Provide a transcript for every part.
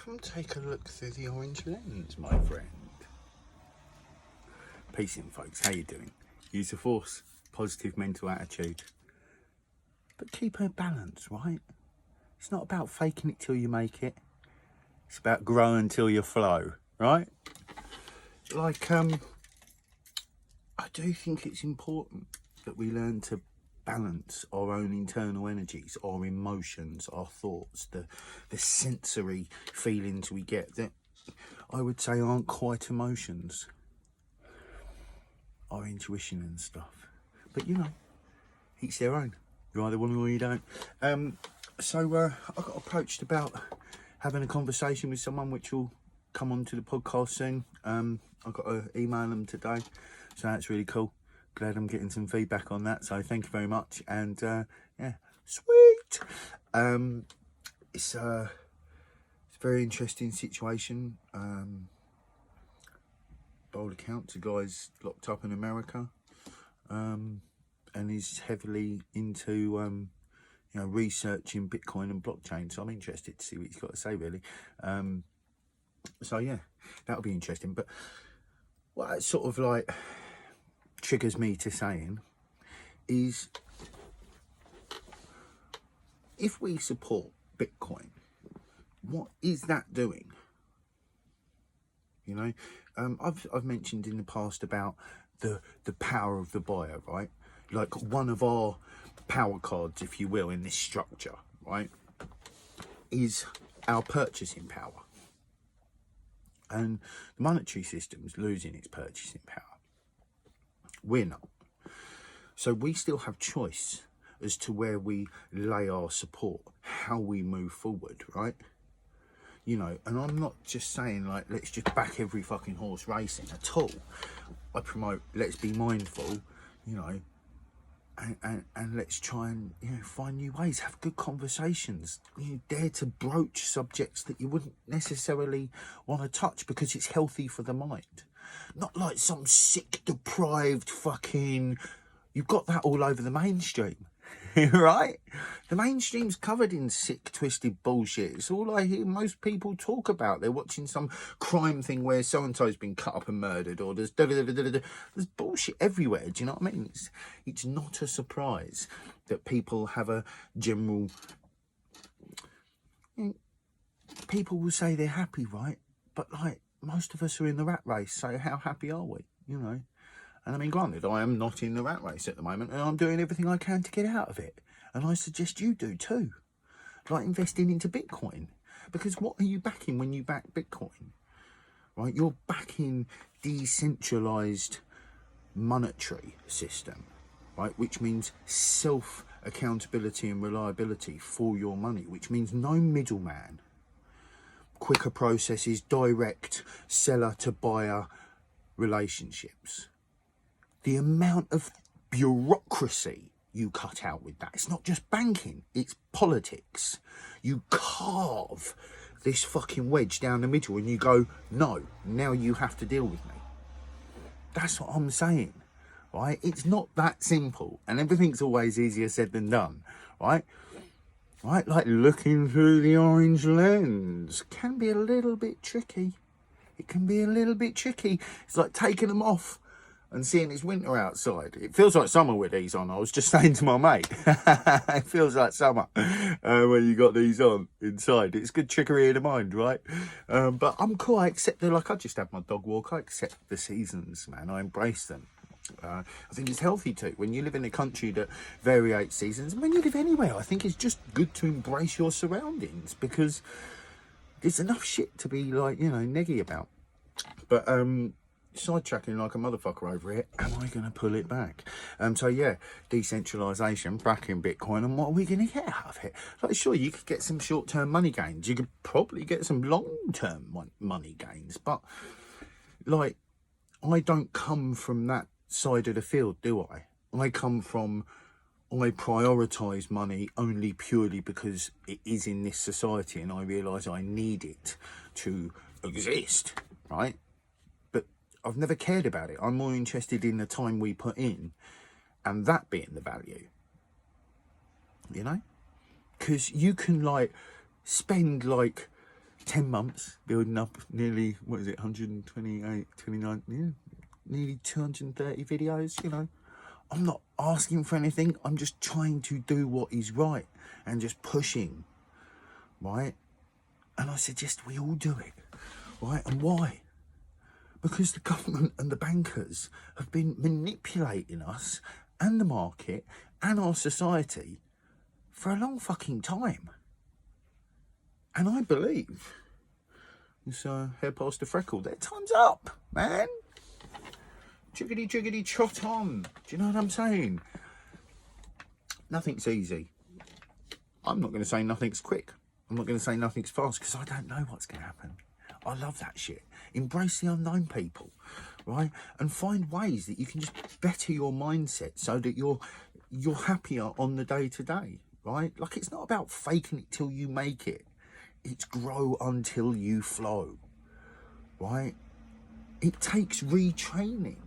Come take a look through the orange lens, my friend. Peace in, folks. How you doing? Use the force, positive mental attitude. But keep a balance, right? It's not about faking it till you make it. It's about growing until you flow, right? Like, I do think it's important that we learn to balance our own internal energies, our emotions, our thoughts, the sensory feelings we get that I would say aren't quite emotions, our intuition and stuff. But you know, each their own. You either want or you don't. So I got approached about having a conversation with someone which will come onto the podcast soon. I've got to email them today, so that's really cool. Glad I'm getting some feedback on that, so thank you very much. And yeah, sweet. It's a very interesting situation. By all accounts, the guy's locked up in America, and he's heavily into you know, researching Bitcoin and blockchain. So I'm interested to see what he's got to say, really. So yeah, that'll be interesting. But what it sort of like triggers me to saying is, if we support Bitcoin, what is that doing? You know, I've mentioned in the past about the power of the buyer, right? Like, one of our power cards, if you will, in this structure, right, is our purchasing power. And the monetary system's losing its purchasing power. We're not. So we still have choice as to where we lay our support, how we move forward, right? You know, and I'm not just saying, like, let's just back every fucking horse racing at all. I promote, let's be mindful, you know, and let's try and, you know, find new ways, have good conversations. You dare to broach subjects that you wouldn't necessarily want to touch because it's healthy for the mind. Not like some sick, deprived fucking... You've got that all over the mainstream, right? The mainstream's covered in sick, twisted bullshit. It's all I hear most people talk about. They're watching some crime thing where so-and-so's been cut up and murdered, or there's there's bullshit everywhere, do you know what I mean? It's not a surprise that people have a general... People will say they're happy, right? But, like, most of us are in the rat race, so how happy are we, you know? And I mean, granted, I am not in the rat race at the moment, and I'm doing everything I can to get out of it. And I suggest you do too. Like investing into Bitcoin. Because what are you backing when you back Bitcoin? Right? You're backing decentralized monetary system, right? Which means self-accountability and reliability for your money, which means no middleman. Quicker processes, direct seller to buyer relationships. The amount of bureaucracy you cut out with that. It's not just banking, it's politics. You carve this fucking wedge down the middle and you go, no, now you have to deal with me. That's what I'm saying, right? It's not that simple, and everything's always easier said than done, right? Right, like looking through the orange lens can be a little bit tricky. It can be a little bit tricky. It's like taking them off and seeing it's winter outside. It feels like summer with these on. I was just saying to my mate, it feels like summer when you got these on inside. It's good trickery of the mind, right? But I'm cool. I accept it. Like, I just had my dog walk. I accept the seasons, man. I embrace them. I think it's healthy too. When you live in a country that variates seasons, and when you live anywhere, I think it's just good to embrace your surroundings, because there's enough shit to be, like, you know, neggy about. But sidetracking like a motherfucker over here, am I going to pull it back? So yeah, decentralisation, backing Bitcoin, and what are we going to get out of it? Like, sure, you could get some short-term money gains. You could probably get some long-term money gains, but, like, I don't come from that side of the field, do I? I prioritise money only purely because it is in this society and I realise I need it to exist, right? I've never cared about it. I'm more interested in the time we put in and that being the value, you know? Because you can, like, spend, like, 10 months building up nearly, what is it, 128, 29, yeah, nearly 230 videos, you know. I'm not asking for anything. I'm just trying to do what is right and just pushing, right? And I suggest we all do it, right? And why? Because the government and the bankers have been manipulating us and the market and our society for a long fucking time. And I believe this hair past the freckle, their time's up, man. Jiggity, jiggity, trot on. Do you know what I'm saying? Nothing's easy. I'm not going to say nothing's quick. I'm not going to say nothing's fast, because I don't know what's going to happen. I love that shit. Embrace the unknown, people, right? And find ways that you can just better your mindset so that you're happier on the day to day, right? Like, it's not about faking it till you make it. It's grow until you flow, right? It takes retraining.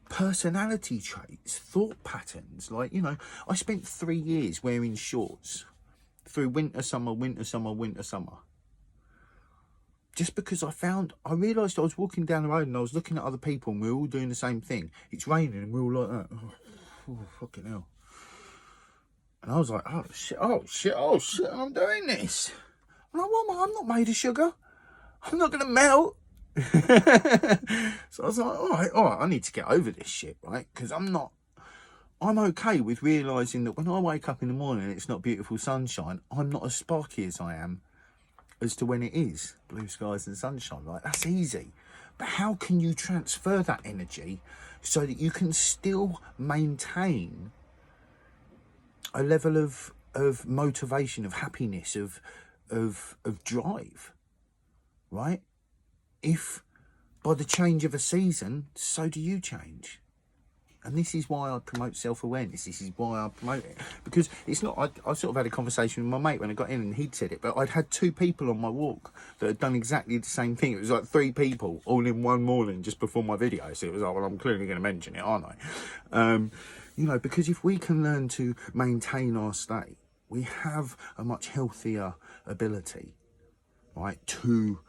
Personality traits, thought patterns. Like, you know, I spent 3 years wearing shorts through winter, summer, winter, summer, winter, summer. Just because I realised I was walking down the road and I was looking at other people and we were all doing the same thing. It's raining and we're all like that. Oh, fucking hell. And I was like, oh shit, I'm doing this. I'm like, what am I? I'm not made of sugar. I'm not going to melt. So I was like, all right, I need to get over this shit, right? Because I'm okay with realising that when I wake up in the morning and it's not beautiful sunshine, I'm not as sparky as I am as to when it is blue skies and sunshine. Like, that's easy. But how can you transfer that energy so that you can still maintain a level of motivation, of happiness, of drive, right? If by the change of a season, so do you change. And this is why I promote self-awareness. This is why I promote it. Because it's not, I sort of had a conversation with my mate when I got in and he'd said it, but I'd had 2 people on my walk that had done exactly the same thing. It was like 3 people all in one morning just before my video. So it was like, well, I'm clearly going to mention it, aren't I? You know, because if we can learn to maintain our state, we have a much healthier ability, right, to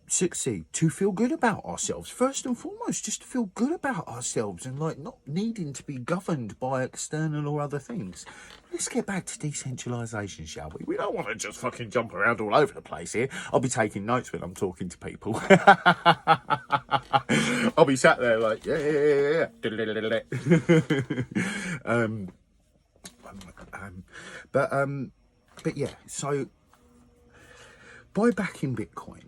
succeed, to feel good about ourselves. First and foremost, just to feel good about ourselves and like not needing to be governed by external or other things. Let's get back to decentralisation, shall we? We don't want to just fucking jump around all over the place here. I'll be taking notes when I'm talking to people. I'll be sat there like, yeah. But yeah, so by backing Bitcoin,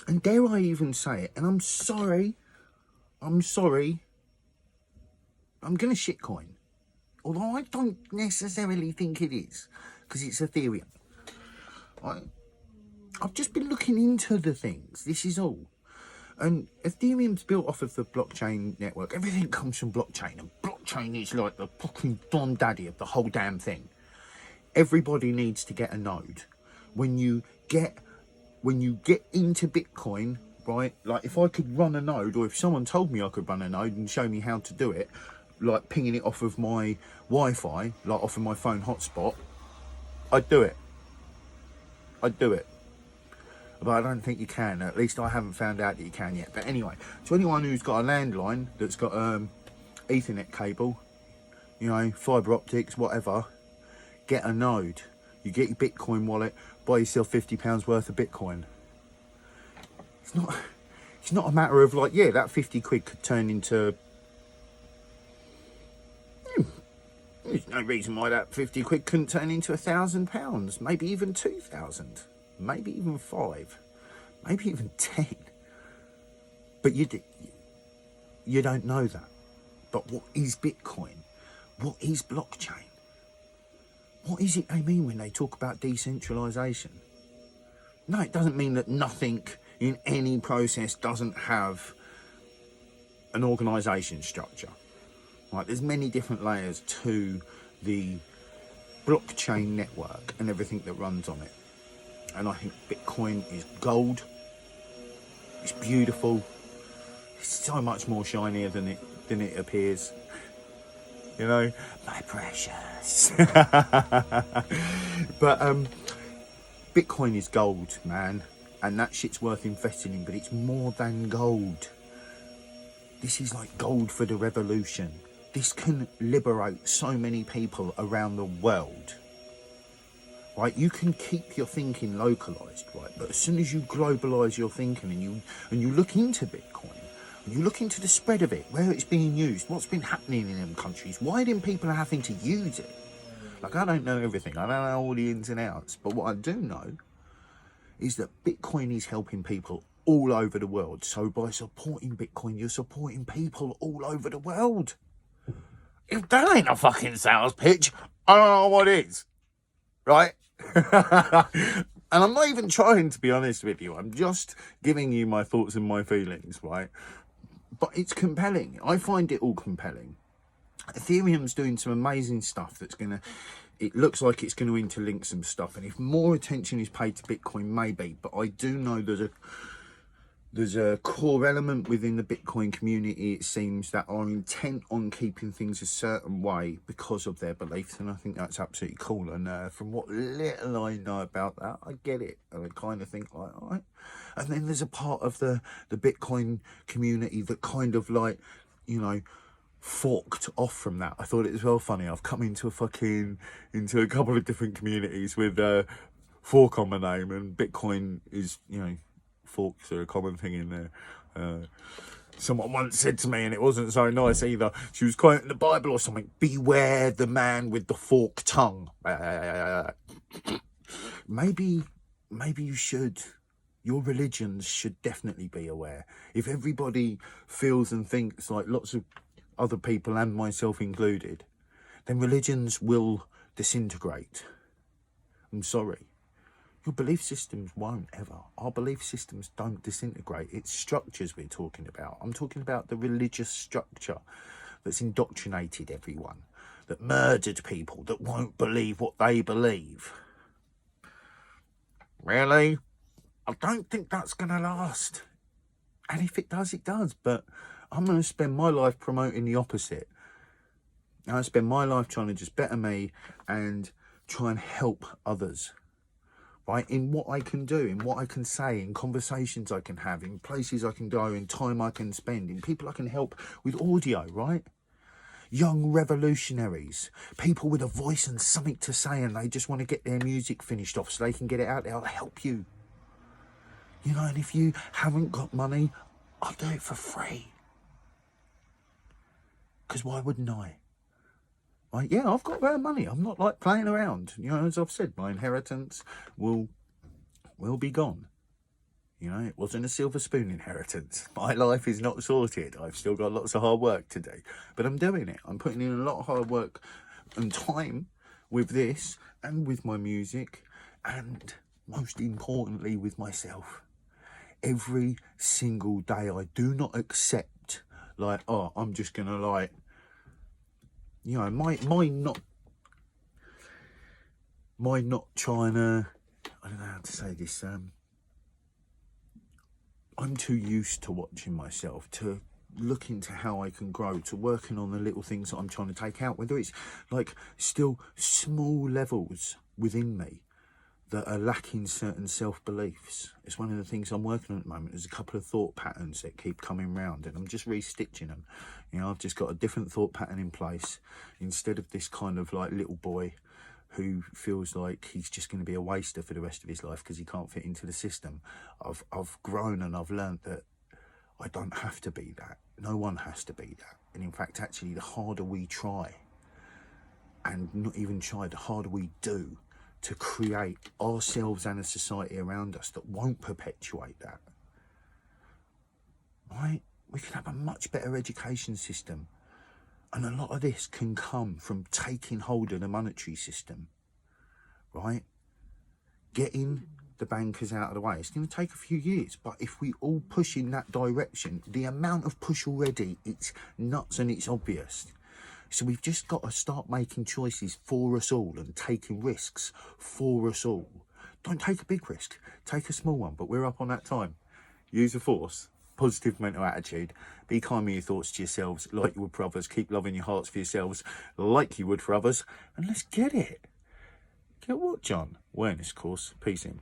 and dare I even say it, and I'm sorry, I'm going to shitcoin. Although I don't necessarily think it is, because it's Ethereum. I've just been looking into the things, this is all. And Ethereum's built off of the blockchain network. Everything comes from blockchain, and blockchain is like the fucking Don Daddy of the whole damn thing. Everybody needs to get a node. When you get into Bitcoin, right, like if I could run a node, or if someone told me I could run a node and show me how to do it, like pinging it off of my Wi-Fi, like off of my phone hotspot, I'd do it. But I don't think you can. At least I haven't found out that you can yet. But anyway, to anyone who's got a landline that's got Ethernet cable, you know, fibre optics, whatever, get a node. You get your Bitcoin wallet, buy yourself £50 worth of Bitcoin. It's not a matter of like, yeah, that 50 quid could turn into... There's no reason why that 50 quid couldn't turn into £1,000, maybe even 2,000, maybe even 5, maybe even 10. But you don't know that. But what is Bitcoin? What is blockchain? What is it they mean when they talk about decentralisation? No, it doesn't mean that nothing in any process doesn't have an organisation structure. Right, there's many different layers to the blockchain network and everything that runs on it. And I think Bitcoin is gold. It's beautiful. It's so much more shinier than it appears. You know, my precious. But Bitcoin is gold, man, and that shit's worth investing in, but it's more than gold. This is like gold for the revolution. This can liberate so many people around the world. Right, you can keep your thinking localized, right? But as soon as you globalize your thinking and you look into Bitcoin, and you look into the spread of it, where it's being used, what's been happening in them countries, why then people are having to use it. Like, I don't know everything, I don't know all the ins and outs, but what I do know is that Bitcoin is helping people all over the world. So by supporting Bitcoin, you're supporting people all over the world. If that ain't a fucking sales pitch, I don't know what is. Right? And I'm not even trying to be honest with you. I'm just giving you my thoughts and my feelings, right? But it's compelling. I find it all compelling. Ethereum's doing some amazing stuff that's going to... It looks like it's going to interlink some stuff. And if more attention is paid to Bitcoin, maybe. But I do know there's a core element within the Bitcoin community, it seems, that are intent on keeping things a certain way because of their beliefs, and I think that's absolutely cool. And from what little I know about that, I get it, and I kind of think like, all right. And then there's a part of the Bitcoin community that kind of like, you know, forked off from that. I thought it was well funny. I've come into a couple of different communities with fork on my name, and Bitcoin is, you know, forks are a common thing in there. Someone once said to me, and it wasn't so nice either, she was quoting the Bible or something, beware the man with the forked tongue. Maybe you should. Your religions should definitely be aware. If everybody feels and thinks like lots of other people, and myself included, then religions will disintegrate. I'm sorry. Your belief systems won't ever. Our belief systems don't disintegrate. It's structures we're talking about. I'm talking about the religious structure that's indoctrinated everyone, that murdered people, that won't believe what they believe. Really? I don't think that's going to last. And if it does, it does. But I'm going to spend my life promoting the opposite. I spend my life trying to just better me and try and help others. Right, in what I can do, in what I can say, in conversations I can have, in places I can go, in time I can spend, in people I can help with audio, right? Young revolutionaries, people with a voice and something to say, and they just want to get their music finished off so they can get it out there. I'll help you. You know, and if you haven't got money, I'll do it for free. Because why wouldn't I? Right, yeah, I've got money. I'm not like playing around. You know, as I've said, my inheritance will be gone. You know, it wasn't a silver spoon inheritance. My life is not sorted. I've still got lots of hard work to do. But I'm doing it. I'm putting in a lot of hard work and time with this and with my music and most importantly with myself. Every single day I do not accept like, oh, I'm just going to like, you know, my not trying to, I don't know how to say this, I'm too used to watching myself, to look into how I can grow, to working on the little things that I'm trying to take out, whether it's like still small levels within me that are lacking certain self-beliefs. It's one of the things I'm working on at the moment. There's a couple of thought patterns that keep coming round and I'm just restitching them. You know, I've just got a different thought pattern in place instead of this kind of like little boy who feels like he's just going to be a waster for the rest of his life because he can't fit into the system. I've grown and I've learned that I don't have to be that. No one has to be that. And in fact, actually, the harder we try, and not even try, the harder we do to create ourselves and a society around us that won't perpetuate that, right? We can have a much better education system. And a lot of this can come from taking hold of the monetary system, right? Getting the bankers out of the way. It's going to take a few years, but if we all push in that direction, the amount of push already, it's nuts and it's obvious. So we've just got to start making choices for us all and taking risks for us all. Don't take a big risk, take a small one, but we're up on that time. Use the force. Positive mental attitude. Be kind with your thoughts to yourselves like you would for others. Keep loving your hearts for yourselves like you would for others. And let's get it. Get what, John? Awareness course. Peace in.